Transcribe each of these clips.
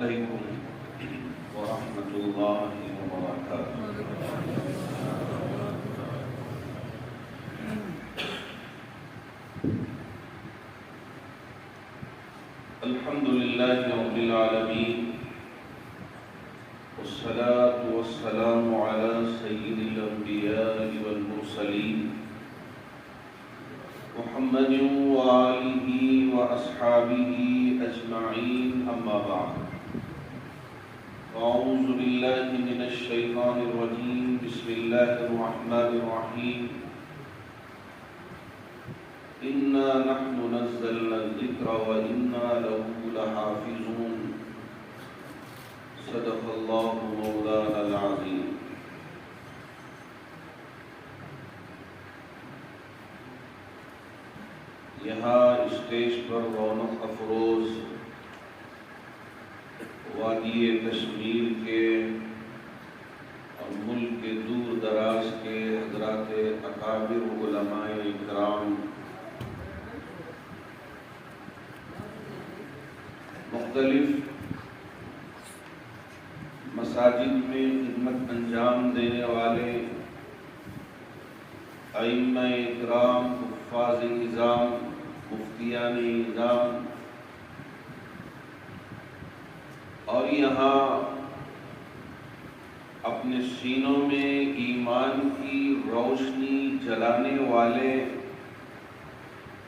علیکم ورحمۃ اللہ وبرکاتہ۔ الحمد للہ رب العالمین، والصلاة والسلام علی سید الانبیاء والمرسلین محمد وآلہ واصحابہ اجمعین، اما بعد۔ اعوذ باللہ من الشیطان الرجیم، بسم اللہ الرحمن الرحیم۔ انا نحن نزلنا الذکر وانا له لحافظون، صدق اللہ مولانا العظیم۔ یہاں اسٹیج پر رونق افروز وادی کشمیر کے اور ملک کے دور دراز کے حضرات اکابر علماء اکرام، مختلف مساجد میں خدمت انجام دینے والے ائمہ اکرام، حفاظ نظام، مفتیان نظام، اور یہاں اپنے سینوں میں ایمان کی روشنی جلانے والے،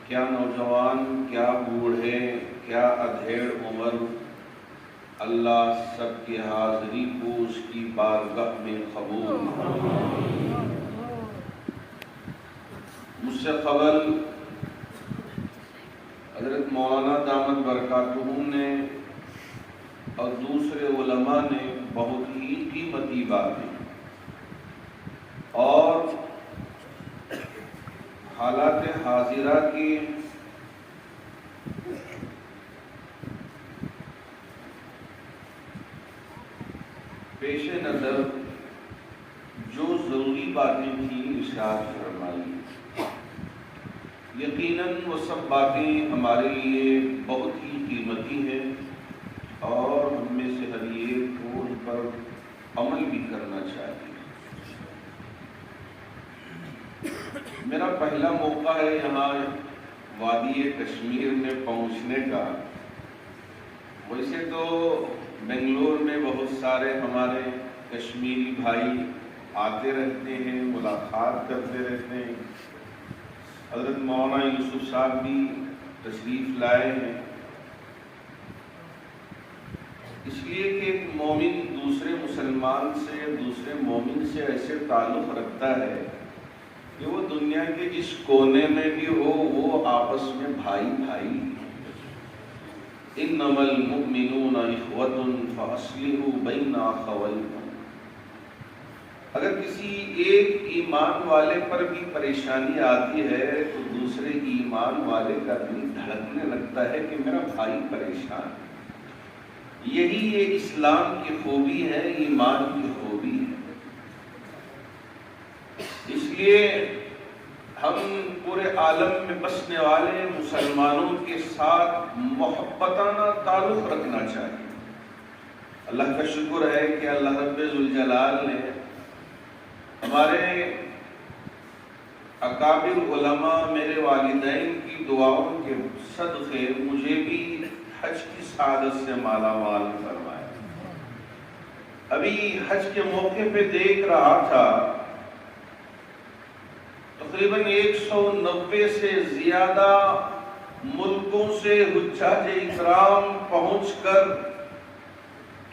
کیا نوجوان، کیا بوڑھے، کیا ادھیڑ عمر، اللہ سب کی حاضری کو اس کی بارگاہ میں قبول۔ مجھ سے قبل حضرت مولانا دامت برکاتہم نے اور دوسرے علماء نے بہت ہی قیمتی باتیں اور حالات حاضرہ کی پیش نظر جو ضروری باتیں تھیں ارشاد فرمائی۔ یقیناً وہ سب باتیں ہمارے لیے بہت ہی قیمتی ہیں اور ہم میں سے ہر ایک کو ان پر عمل بھی کرنا چاہیے۔ میرا پہلا موقع ہے یہاں وادی کشمیر میں پہنچنے کا۔ ویسے تو بنگلور میں بہت سارے ہمارے کشمیری بھائی آتے رہتے ہیں، ملاقات کرتے رہتے ہیں۔ حضرت مولانا یوسف صاحب بھی تشریف لائے ہیں، اس لیے کہ ایک مومن دوسرے مسلمان سے، دوسرے مومن سے ایسے تعلق رکھتا ہے کہ وہ دنیا کے جس کونے میں بھی ہو وہ آپس میں بھائی بھائی۔ انما المؤمنون اخوۃ فاصلحوا بین اخویکم۔ اگر کسی ایک ایمان والے پر بھی پریشانی آتی ہے تو دوسرے ایمان والے کا دل دھڑکنے لگتا ہے کہ میرا بھائی پریشان ہے۔ یہی یہ اسلام کی خوبی ہے، ایمان کی خوبی ہے۔ اس لیے ہم پورے عالم میں بسنے والے مسلمانوں کے ساتھ محبتانہ تعلق رکھنا چاہیے۔ اللہ کا شکر ہے کہ اللہ رب ذوالجلال نے ہمارے اکابر علماء، میرے والدین کی دعاؤں کے صدقے مجھے بھی حج کی سعادت سے مالا مال فرمایا۔ ابھی حج کے موقع پہ دیکھ رہا تھا تقریباً 190 سے زیادہ ملکوں سے حجاج اکرام پہنچ کر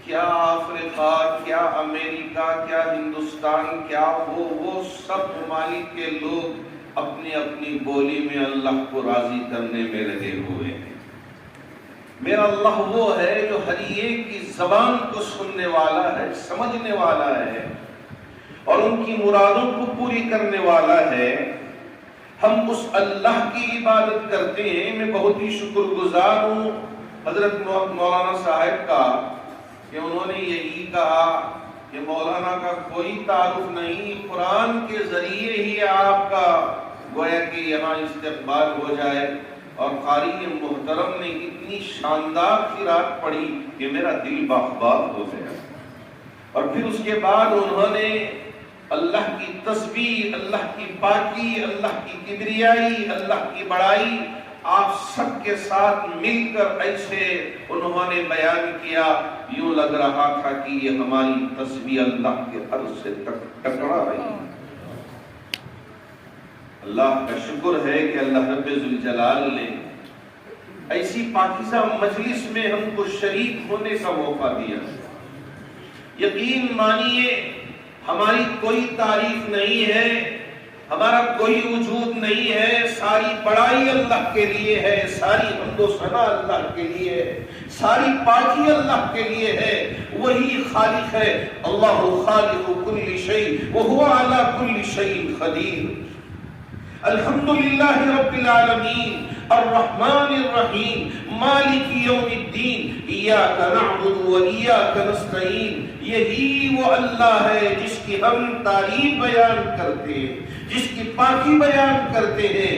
کیا افریقہ، کیا امریکہ، کیا ہندوستان، کیا وہ سب ممالک کے لوگ اپنی اپنی بولی میں اللہ کو راضی کرنے میں لگے ہوئے ہیں۔ میرا اللہ وہ ہے جو ہر ایک کی زبان کو سننے والا ہے، سمجھنے والا ہے اور ان کی مرادوں کو پوری کرنے والا ہے۔ ہم اس اللہ کی عبادت کرتے ہیں۔ میں بہت ہی شکر گزار ہوں حضرت مولانا صاحب کا کہ انہوں نے یہی کہا کہ مولانا کا کوئی تعارف نہیں، قرآن کے ذریعے ہی آپ کا گویا کہ یہاں استقبال ہو جائے اور قاری محترم نے اتنی شاندار قرات پڑھی کہ میرا دل باخبار ہو گیا. اور پھر اس کے بعد انہوں نے اللہ کی تسبیح، اللہ کی پاکی، اللہ کی کبریائی، اللہ کی بڑائی آپ سب کے ساتھ مل کر ایسے انہوں نے بیان کیا، یوں لگ رہا تھا کہ یہ ہماری تسبیح اللہ کے عرش سے ٹکرا رہی ہے. اللہ کا شکر ہے کہ اللہ رب ذوالجلال نے ایسی پاکیزہ مجلس میں ہم کو شریک ہونے کا موقع دیا. یقین مانیے ہماری کوئی تعریف نہیں ہے، ہمارا کوئی وجود نہیں ہے، ساری بڑائی اللہ کے لیے ہے، ساری حمد و ثنا اللہ کے لیے ہے، ساری پاکی اللہ کے لیے ہے. وہی خالق ہے. اللہ خالق کل شیء وهو على كل شيء قدیر. الحمدللہ رب العالمین الرحمن الرحیم مالک یوم الدین ایاک نعبد و ایاک نستعین. یہی وہ اللہ ہے جس کی ہم تعریف بیان کرتے ہیں، جس کی پاکی بیان کرتے ہیں.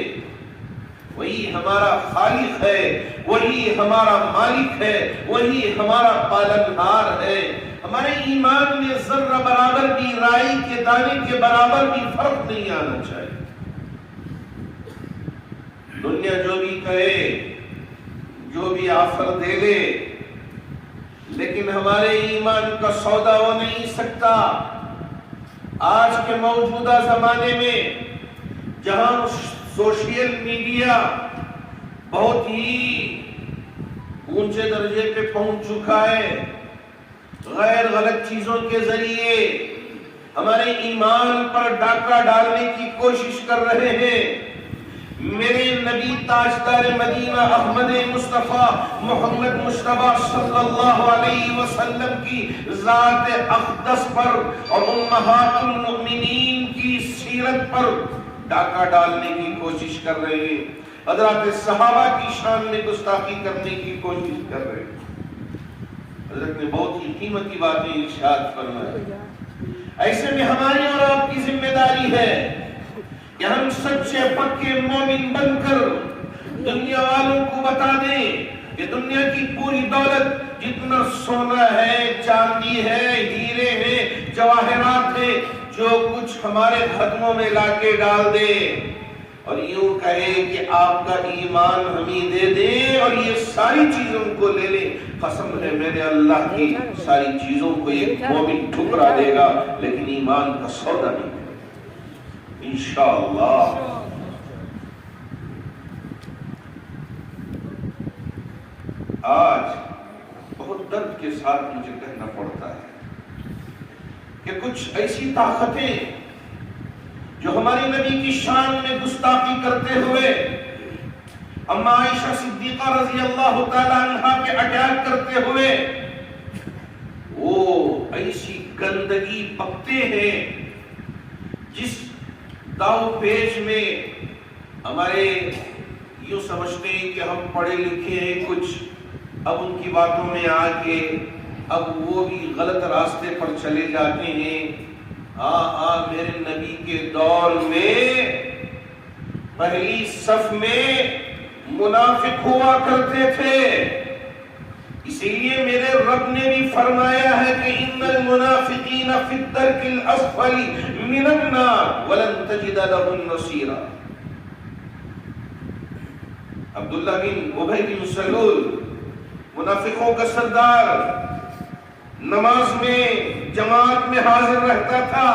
وہی ہمارا خالق ہے، وہی ہمارا مالک ہے، وہی ہمارا پالنہار ہے. ہمارے ایمان میں ذرہ برابر بھی، رائی کے دانے کے برابر بھی فرق نہیں آنا چاہیے. دنیا جو بھی کہے، جو بھی آفر دے لے، لیکن ہمارے ایمان کا سودا ہو نہیں سکتا. آج کے موجودہ زمانے میں جہاں سوشل میڈیا بہت ہی اونچے درجے پہ پہنچ چکا ہے، غیر غلط چیزوں کے ذریعے ہمارے ایمان پر ڈاکہ ڈالنے کی کوشش کر رہے ہیں. میرے نبی تاجدار مدینہ احمد مصطفیٰ محمد مصطفیٰ صلی اللہ علیہ وسلم کی ذات اقدس پر اور امہات المؤمنین کی سیرت پر ڈاکہ ڈالنے کی کوشش کر رہے ہیں. حضرات صحابہ کی شان میں گستاخی کرنے کی کوشش کر رہے ہیں. حضرت نے بہت ہی قیمتی باتیں ارشاد فرمائی. ایسے میں ہماری اور آپ کی ذمہ داری ہے کہ ہم سچے پکے مومن بن کر دنیا والوں کو بتا دیں کہ دنیا کی پوری دولت، جتنا سونا ہے، چاندی ہے، ہیرے ہیں، جواہرات ہیں، جو کچھ ہمارے قدموں میں لا کے ڈال دے اور یوں کہے کہ آپ کا ایمان ہمیں دے دیں اور یہ ساری چیزوں کو لے لیں. قسم ہے میرے اللہ کی، ساری چیزوں کو ایک مومن ٹھکرا دے گا لیکن ایمان کا سودا نہیں دے گا انشاءاللہ. آج بہت درد کے ساتھ مجھے کہنا پڑتا ہے کہ کچھ ایسی طاقتیں جو ہماری نبی کی شان میں گستاخی کرتے ہوئے اما عائشہ صدیقہ رضی اللہ تعالی عنہا پہ اٹیک کرتے ہوئے وہ ایسی گندگی بکتے ہیں جس داؤ پیش میں ہمارے یوں سمجھتے ہیں کہ ہم پڑھے لکھے ہیں کچھ، اب ان کی باتوں میں آ کے اب وہ بھی غلط راستے پر چلے جاتے ہیں. میرے نبی کے دور میں پہلی صف میں منافق ہوا کرتے تھے. اسی لیے میرے رب نے بھی فرمایا ہے کہ ان المنافقین فی الدرک الاسفل من النار ولن تجد لهم نصیرا. عبداللہ بن ابی بن سلول منافقوں کا سردار نماز میں جماعت میں حاضر رہتا تھا،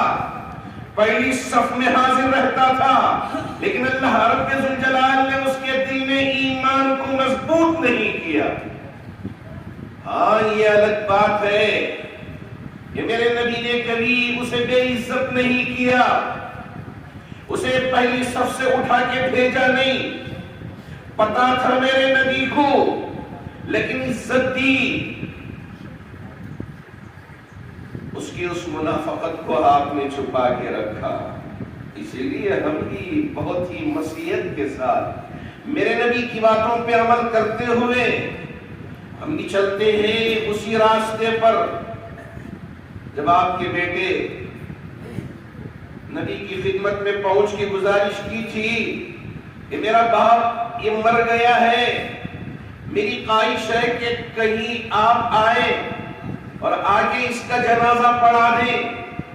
پہلی صف میں حاضر رہتا تھا، لیکن اللہ رب ذوالجلال نے اس کے دل میں ایمان کو مضبوط نہیں کیا. ہاں یہ الگ بات ہے کہ میرے نبی نے کبھی اسے بے عزت نہیں کیا، اسے پہلی صف سے اٹھا کے بھیجا نہیں. پتا تھا میرے نبی کو لیکن عزت دی. اس کی اس منافقت کو آپ نے چھپا کے رکھا. اسی لیے ہم بھی بہت ہی مسیحیت کے ساتھ میرے نبی کی باتوں پہ عمل کرتے ہوئے ہم بھی چلتے ہیں اسی راستے پر. جب آپ کے بیٹے نبی کی خدمت میں پہنچ کے گزارش کی تھی کہ میرا باپ یہ مر گیا ہے، میری خواہش ہے کہ کہیں آپ آئے اور آگے اس کا جنازہ پڑھا دیں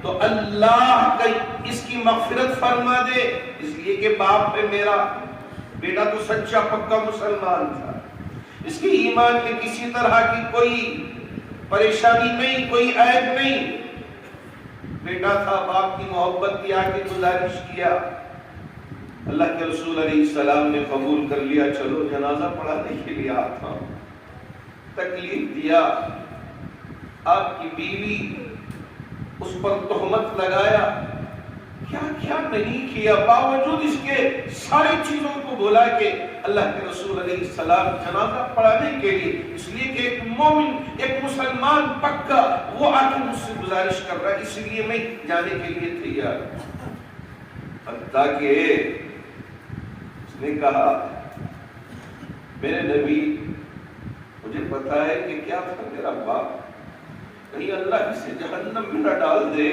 تو اللہ اس کی مغفرت فرما دے، اس لیے کہ باپ پہ میرا بیٹا تو سچا پکا مسلمان تھا، اس کے ایمان میں کسی طرح کی کوئی پریشانی نہیں، کوئی عیب نہیں، بیٹا تھا، باپ کی محبت کی، آ کے گزارش کیا، اللہ کے رسول علیہ السلام نے قبول کر لیا، چلو جنازہ پڑھانے کے لیے آتا ہوں۔ تکلیف دیا، آپ کی بیوی اس پر تہمت لگایا، کیا کیا نہیں کیا، باوجود اس کے ساری چیزوں کو بولا کہ اللہ کے رسول علیہ السلام جنازہ پڑھانے کے لیے، اس لیے کہ ایک مومن، ایک مسلمان پکا، وہ آ کے مجھ سے گزارش کر رہا ہے، اس لیے میں جانے کے لیے تیار ہوں۔ حتیٰ کہ اس نے کہا میرے نبی مجھے پتا ہے کہ کیا تھا میرا باپ، کہیں اللہ اسے جہنم میں نہ ڈال دے،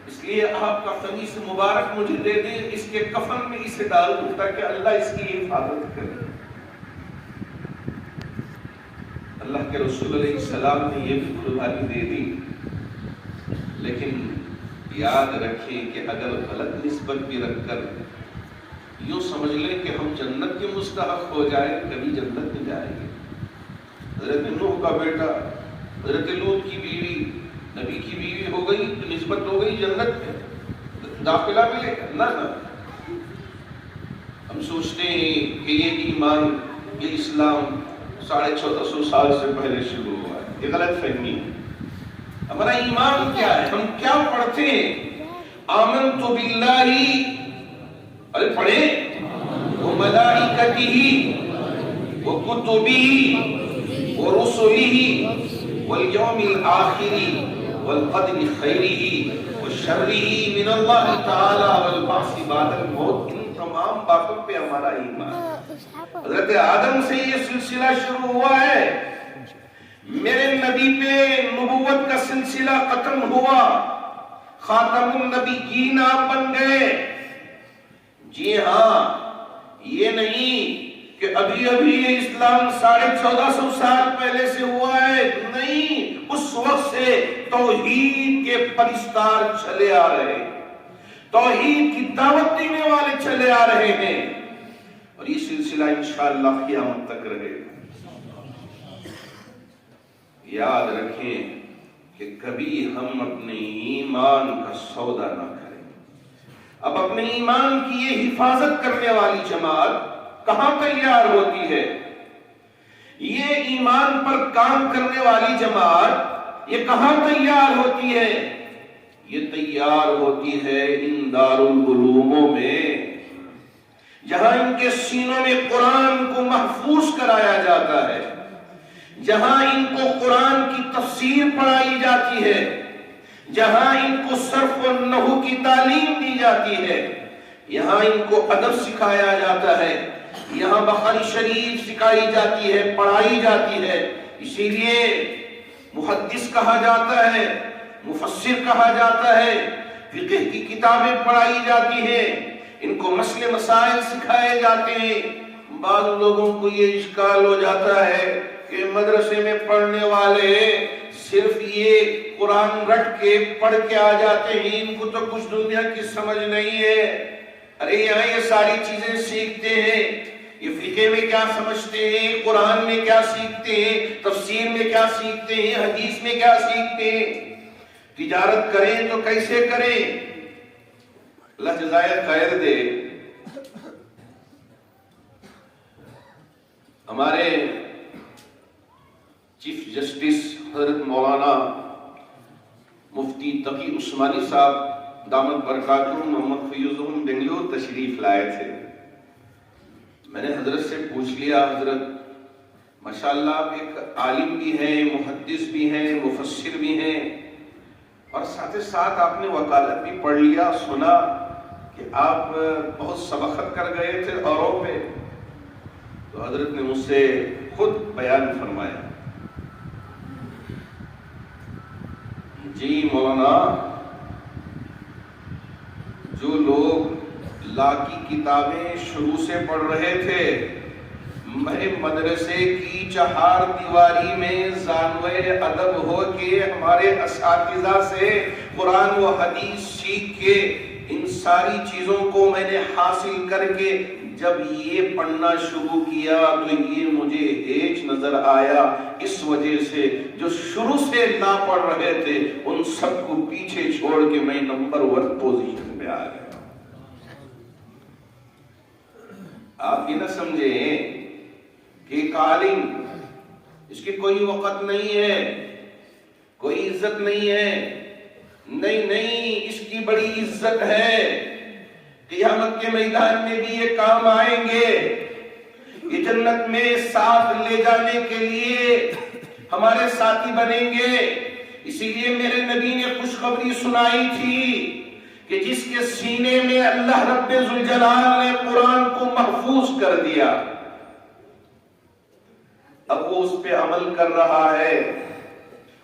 اس لیے آپ کا قمیص مبارک مجھے دے دیں، اس کے کفن میں اسے ڈال دوں تاکہ اللہ اس کی حفاظت کرے۔ اللہ کے رسول علیہ السلام نے یہ بھی قربانی دے دی، لیکن یاد رکھیں کہ اگر غلط نسبت بھی رکھ کر یوں سمجھ لیں کہ ہم جنت کے مستحق ہو جائیں، کبھی جنت میں جائیں گے۔ حضرت نوح کا بیٹا، حضرت لوط کی بیوی، نبی کی بیوی ہو گئی تو نسبت ہو گئی جنت میں، داخلہ ملے گا؟ نہ نہ، ہم سوچتے ہیں کہ یہ ایمان، یہ اسلام 1450 سال سے پہلے شروع ہوا ہے، یہ غلط فہمی ہے۔ ہمارا ایمان کیا ہے؟ ہم کیا پڑھتے ہیں؟ آمنت باللہ، ارے پڑھیں، وملائکتہ وکتبہ ورسلہ والیوم الآخر والقدر خیرہ وشرہ من اللہ تعالی والبعث بعد الموت، ان تمام باتوں پہ ہمارا ایمان۔ حضرت آدم سے یہ سلسلہ شروع ہوا ہے، میرے نبی پہ نبوت کا سلسلہ ختم ہوا، خاتم النبیین آپ بن گئے۔ جی ہاں، یہ نہیں کہ ابھی ابھی یہ اسلام 1450 سال پہلے سے ہوا ہے، نہیں، اس وقت سے توحید کے پرستار چلے آ رہے ہیں، توحید کی دعوت دینے والے چلے آ رہے ہیں، اور یہ سلسلہ انشاءاللہ قیامت تک رہے گا۔ یاد رکھیں کہ کبھی ہم اپنے ایمان کا سودا نہ کریں۔ اب اپنے ایمان کی یہ حفاظت کرنے والی جماعت کہاں تیار ہوتی ہے؟ یہ ایمان پر کام کرنے والی جماعت یہ کہاں تیار ہوتی ہے؟ یہ تیار ہوتی ہے ان دارالعلوموں میں، جہاں ان کے سینوں میں قرآن کو محفوظ کرایا جاتا ہے، جہاں ان کو قرآن کی تفسیر پڑھائی جاتی ہے، جہاں ان کو صرف و نحو کی تعلیم دی جاتی ہے، یہاں ان کو ادب سکھایا جاتا ہے، یہاں بخاری شریف سکھائی جاتی ہے، پڑھائی جاتی ہے۔ اسی لیے محدث کہا جاتا ہے، مفسر کہا جاتا ہے، فقہ کی کتابیں پڑھائی جاتی ہیں، ان کو مسئلے مسائل سکھائے جاتے ہیں۔ بعض لوگوں کو یہ اشکال ہو جاتا ہے کہ مدرسے میں پڑھنے والے صرف یہ قرآن رٹ کے پڑھ کے آ جاتے ہیں، ان کو تو کچھ دنیا کی سمجھ نہیں ہے۔ ارے یہاں یہ ساری چیزیں سیکھتے ہیں، یہ فقہ میں کیا سمجھتے ہیں، قرآن میں کیا سیکھتے ہیں، تفسیر میں کیا سیکھتے ہیں، حدیث میں کیا سیکھتے ہیں۔ تجارت کریں تو کیسے کریں؟ اللہ جزائے خیر دے۔ ہمارے چیف جسٹس حضرت مولانا مفتی تقی عثمانی صاحب دامت برکاتہم محمد فیوزہم بنگلور تشریف لائے تھے۔ میں نے حضرت سے پوچھ لیا، حضرت ماشاءاللہ آپ ایک عالم بھی ہیں، محدث بھی ہیں، مفسر بھی ہیں، اور ساتھ ساتھ آپ نے وکالت بھی پڑھ لیا، سنا کہ آپ بہت سبقت کر گئے تھے اوروں پہ۔ تو حضرت نے مجھ سے خود بیان فرمایا، جی مولانا، جو لوگ لا کی کتابیں شروع سے پڑھ رہے تھے، میں مدرسے کی چہار دیواری میں زانوے ادب ہو کے ہمارے اساتذہ سے قرآن و حدیث سیکھ کے ان ساری چیزوں کو میں نے حاصل کر کے جب یہ پڑھنا شروع کیا تو یہ مجھے ہیچ نظر آیا، اس وجہ سے جو شروع سے نہ پڑھ رہے تھے ان سب کو پیچھے چھوڑ کے میں نمبر 1 پوزیشن میں آ گیا۔ آپ یہ نہ سمجھیں کہ ایک عالم اس کی کوئی وقت نہیں ہے، کوئی عزت نہیں ہے، نہیں، اس کی بڑی عزت ہے۔ قیامت کے میدان میں بھی یہ کام آئیں گے، یہ جنت میں ساتھ لے جانے کے لیے ہمارے ساتھی بنیں گے۔ اسی لیے میرے نبی نے خوشخبری سنائی تھی کہ جس کے سینے میں اللہ رب ذوالجلال نے قرآن کو محفوظ کر دیا، اب وہ اس پہ عمل کر رہا ہے،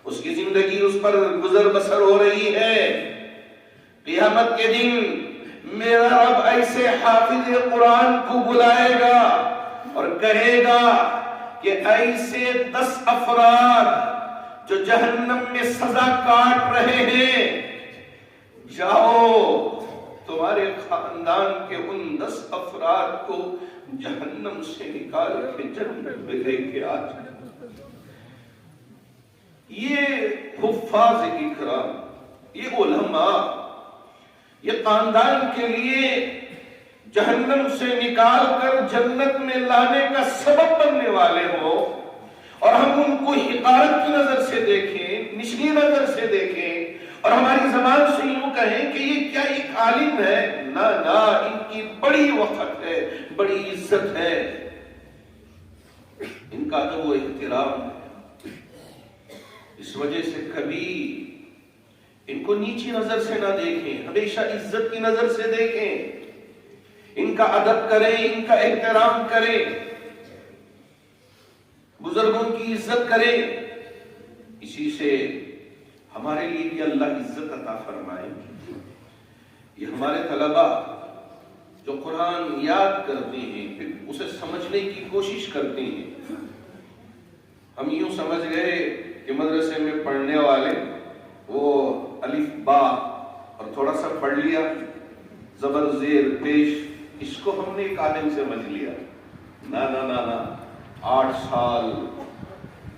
اس کی زندگی اس پر گزر بسر ہو رہی ہے۔ قیامت کے دن میرا رب ایسے حافظ قرآن کو بلائے گا اور کہے گا کہ ایسے 10 افراد جو جہنم میں سزا کاٹ رہے ہیں، جاؤ تمہارے خاندان کے ان 10 افراد کو جہنم سے نکال کے جنت میں لے کے آ جائے۔ یہ حفاظ اکرام، یہ علماء، یہ خاندان کے لیے جہنم سے نکال کر جنت میں لانے کا سبب بننے والے ہوں، اور ہم ان کو حقارت کی نظر سے دیکھیں، نچلی نظر سے دیکھیں، اور ہماری زبان سے یوں کہیں کہ یہ کیا ایک عالم ہے؟ نہ، ان کی بڑی وقت ہے، بڑی عزت ہے، ان کا ادب و احترام ہے۔ اس وجہ سے کبھی ان کو نیچی نظر سے نہ دیکھیں، ہمیشہ عزت کی نظر سے دیکھیں، ان کا ادب کریں، ان کا احترام کریں، بزرگوں کی عزت کریں۔ اسی سے ہمارے لیے بھی اللہ عزت عطا فرمائے۔ یہ ہمارے طلبہ جو قرآن یاد کرتے ہیں پھر اسے سمجھنے کی کوشش کرتے ہیں، ہم یوں سمجھ گئے کہ مدرسے میں پڑھنے والے وہ الف با اور تھوڑا سا پڑھ لیا، زبر زیر پیش، اس کو ہم نے ایک عالم سے سمجھ لیا۔ نہ، 8 سال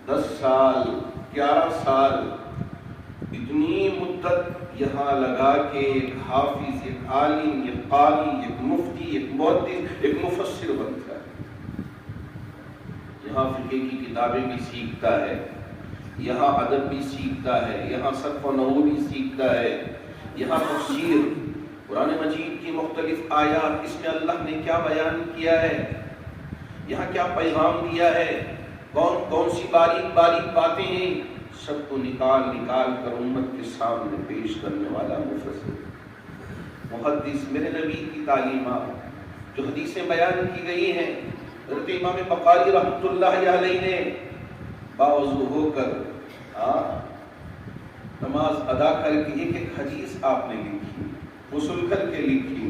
10 سال 11 سال اتنی مدت یہاں لگا کے ایک حافظ، ایک عالم، ایک قاری، ایک مفتی، ایک محدث، ایک مفسر بنتا ہے۔ یہاں فقہ کی کتابیں بھی سیکھتا ہے، یہاں ادب بھی سیکھتا ہے، یہاں صرف و نحو بھی سیکھتا ہے، یہاں تفسیر قرآن مجید کی مختلف آیات، اس میں اللہ نے کیا بیان کیا ہے، یہاں کیا پیغام دیا ہے، کون سی باریک باریک باتیں ہیں، سب کو نکال کر امت کے سامنے پیش کرنے والا مفسر محدث۔ میرے نبی کی تعلیمات جو حدیثیں بیان کی گئی ہیں، حضرت امام بخاری رحمۃ اللہ علیہ نے باوضو ہو کر نماز ادا کر کے ایک حدیث آپ نے لکھی، غسل کر کے لکھی،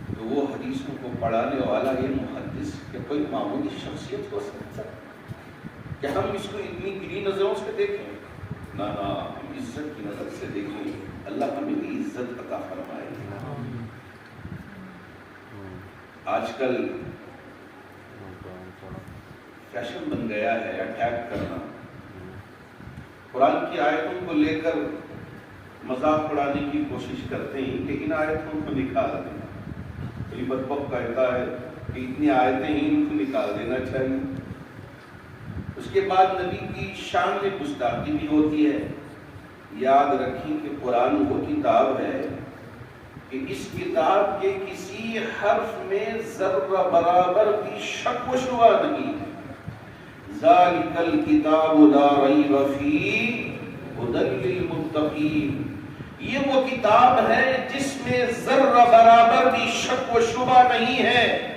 تو وہ حدیثوں کو پڑھانے والا یہ محدث کہ کوئی معمولی شخصیت ہو سکتا ہے کہ ہم اس کو اتنی گری نظروں سے دیکھیں؟ نہ، ہم عزت کی نظر سے دیکھیں۔ اللہ ہمیں بھی عزت عطا فرمائے۔ آج کل فیشن بن گیا ہے اٹیک کرنا، قرآن کی آیتوں کو لے کر مذاق اڑانے کی کوشش کرتے ہیں کہ ان آیتوں کو نکال دینا۔ کوئی بدبخت کہتا ہے کہ اتنی آیتیں ہی ان کو نکال دینا چاہیے۔ اس کے بعد نبی کی شان میں گستاخی بھی ہوتی ہے۔ یاد رکھیں کہ قرآن وہ کتاب ہے کہ اس کتاب کے کسی حرف میں ذرہ برابر بھی شک و شبہ نہیں ہے۔ ذالک الکتاب لا ریب فیہ ھدی للمتقین، یہ وہ کتاب ہے جس میں ذرہ برابر بھی شک و شبہ نہیں ہے۔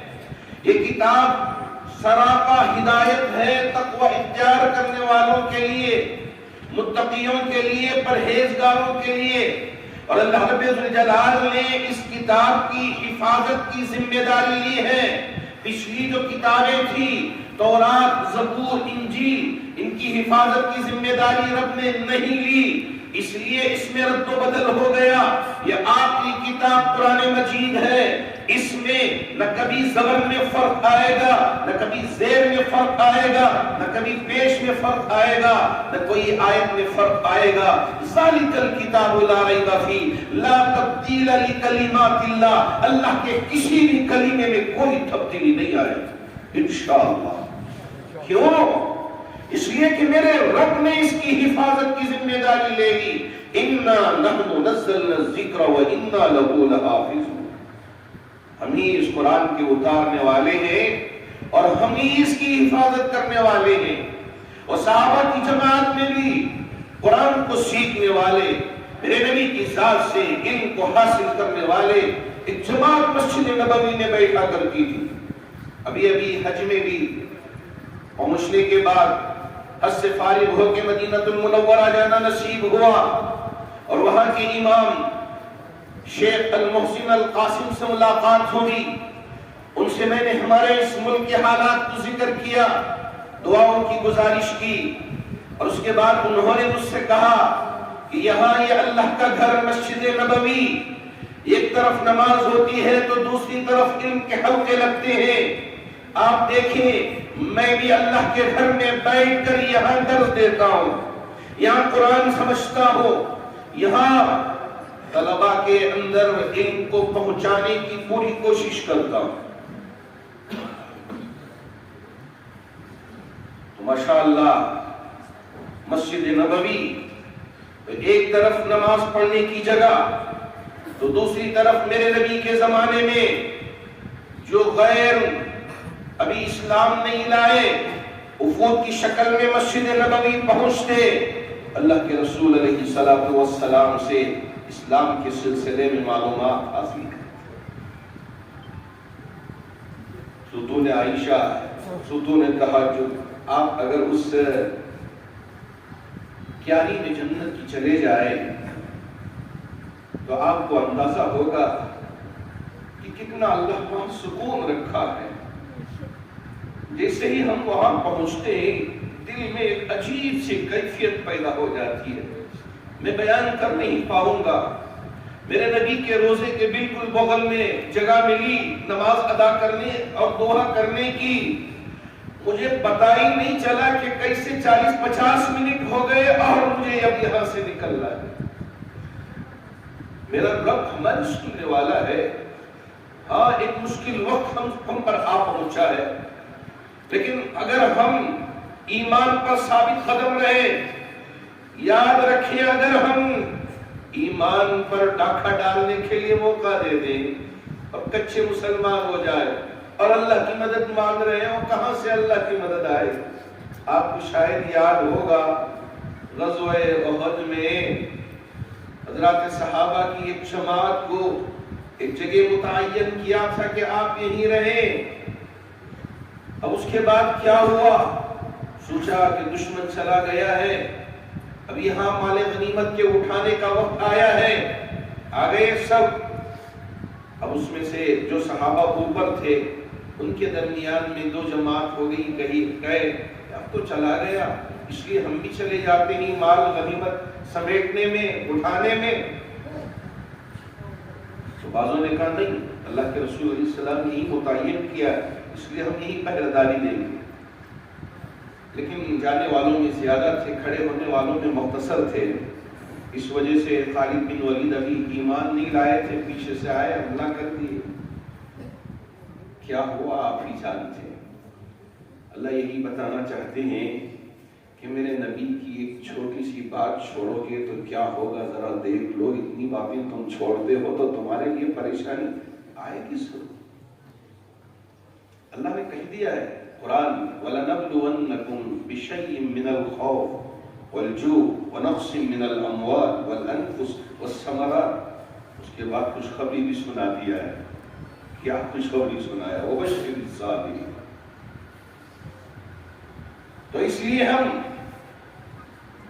یہ کتاب سراپا ہدایت ہے تقوی اختیار کرنے والوں کے لیے، متقیوں کے لیے، پرہیزگاروں کے لیے، اور اللہ رب الجلال نے اس کتاب کی حفاظت کی ذمہ داری لی ہے۔ پچھلی جو کتابیں تھی تورات، زبور، انجیل، ان کی حفاظت کی ذمہ داری رب نے نہیں لی، اس لیے اس میں رد و بدل ہو گیا۔ یہ آپ کی کتاب قرآن مجید ہے، اس میں نہ کبھی زبر میں فرق آئے گا، نہ کبھی زیر میں فرق آئے گا، نہ کبھی پیش میں فرق آئے گا، نہ کوئی آیت میں فرق آئے گا۔ ذالک الکتاب لا ریب فیہ لا تبدیل لکلمات اللہ، اللہ کے کسی بھی کلمے میں کوئی تبدیلی نہیں آئے گی انشاءاللہ۔ کیوں؟ اس لیے کہ میرے رب نے اس کی حفاظت کی ذمہ داری لے لی۔ اِنَّا نَحْنُ نَزَّلْنَا الذِّكْرَ وَإِنَّا لَهُ لَحَافِظُونَ، ہم ہی اس قرآن کے اتارنے والے ہیں اور ہم ہی اس کی حفاظت کرنے والے ہیں۔ اور صحابہ کی جماعت میں بھی قرآن کو سیکھنے والے، میرے نبی کی ذات سے علم کو حاصل کرنے والے ایک جماعت مسجد نبوی میں بیٹھا کرتی تھی۔ ابھی حج میں بھی پہنچنے کے بعد حج سے فارغ ہو کے مدینہ المنورہ جانا نصیب ہوا، اور وہاں کے امام شیخ المحسن القاسم سے ملاقات ہوئی۔ ان سے میں نے ہمارے اس ملک کے حالات کو ذکر کیا، دعاؤں کی گزارش کی، اور اس کے بعد انہوں نے مجھ سے کہا کہ یہاں یہ اللہ کا گھر مسجد نبوی، ایک طرف نماز ہوتی ہے تو دوسری طرف علم کے حلقے لگتے ہیں۔ آپ دیکھیں میں بھی اللہ کے گھر میں بیٹھ کر یہاں درس دیتا ہوں، یہاں قرآن سمجھتا ہوں، یہاں طلباء کے اندر علم کو پہنچانے کی پوری کوشش کرتا ہوں۔ تو ماشاءاللہ مسجد نبوی ایک طرف نماز پڑھنے کی جگہ، تو دوسری طرف میرے نبی کے زمانے میں جو غیر ابھی اسلام نہیں لائے وفود کی شکل میں مسجد نبوی پہنچتے، اللہ کے رسول علیہ السلام سے اسلام کے سلسلے میں معلومات حاصل کرتے۔ ستون عائشہ، ستون تہجد، آپ اگر اس کیاری میں جنت کی چلے جائیں تو آپ کو اندازہ ہوگا کہ کتنا اللہ وہاں سکون رکھا ہے۔ جیسے ہی ہم وہاں پہنچتے ہیں دل میں ایک عجیب سی کیفیت پیدا ہو جاتی ہے، میں بیان کر نہیں پاؤں گا۔ میرے نبی کے روزے کے بالکل بغل میں جگہ ملی نماز ادا کرنے اور دعا کرنے کی، مجھے پتہ ہی نہیں چلا کہ کیسے 40-50 منٹ ہو گئے اور مجھے اب یہاں سے نکلنا ہے۔ میرا رب ہماری سننے والا ہے۔ ہاں ایک مشکل وقت ہم پر آ پہنچا ہے، لیکن اگر ہم ایمان پر ثابت قدم رہے، یاد رکھیں اگر ہم ایمان پر ڈاکہ ڈالنے کے لیے موقع دے دیں اور کچے مسلمان ہو جائے اور اللہ کی مدد مانگ رہے ہیں، اور کہاں سے اللہ کی مدد آئے؟ آپ کو شاید یاد ہوگا غزوہ احد میں حضرات صحابہ کی ایک جماعت کو ایک جگہ متعین کیا تھا کہ آپ یہیں رہیں۔ اب اس کے بعد کیا ہوا؟ سوچا کہ دشمن چلا گیا ہے، اب یہاں مال غنیمت کے اٹھانے کا وقت آیا ہے، آ گئے سب۔ اب اس میں سے جو صحابہ اوپر تھے ان کے درمیان میں دو جماعت ہو گئی، کہے اب تو چلا گیا، اس لیے ہم بھی چلے جاتے ہیں مال غنیمت سمیٹنے میں، اٹھانے میں۔ تو بعضوں نے کہا نہیں، اللہ کے رسول علیہ السلام نے ہی متعین کیا، اس لیے ہم یہی پہرہ داری دیں گے۔ لیکن جانے والوں میں زیادہ تھے، کھڑے ہونے والوں میں مختصر تھے، اس وجہ سے خالد بن ولید ابھی ایمان نہیں لائے تھے، پیچھے سے آئے حملہ کر دیے۔ کیا ہوا آپ ہی جانتے ہیں۔ اللہ یہی بتانا چاہتے ہیں کہ میرے نبی کی ایک چھوٹی سی بات چھوڑو گے تو کیا ہوگا، ذرا دیکھ لو، اتنی باتیں تم چھوڑتے ہو تو تمہارے لیے پریشانی آئے گی ضرور۔ اللہ نے کہہ دیا ہے قرآن میں وَلَنَبْلُوَنَّكُمْ بِشَيْءٍ مِّنَ الْخَوْفِ وَالْجُوعِ وَنَقْصٍ مِّنَ الْأَمْوَالِ وَالْأَنفُسِ وَالثَّمَرَاتِ۔ اس کے بعد خوشخبری بھی سنا دیا ہے۔ کیا خوشخبری سنایا؟ وَبَشِّرِ الصَّابِرِينَ۔ تو اس لیے ہم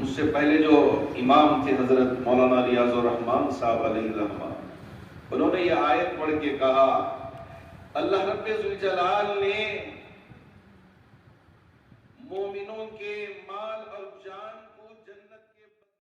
مجھ سے پہلے جو امام تھے حضرت مولانا ریاض الرحمان صاحب علیہ الرحمہ، انہوں نے یہ آیت پڑھ کے کہا اللہ رب ذوالجلال نے مومنوں کے مال اور جان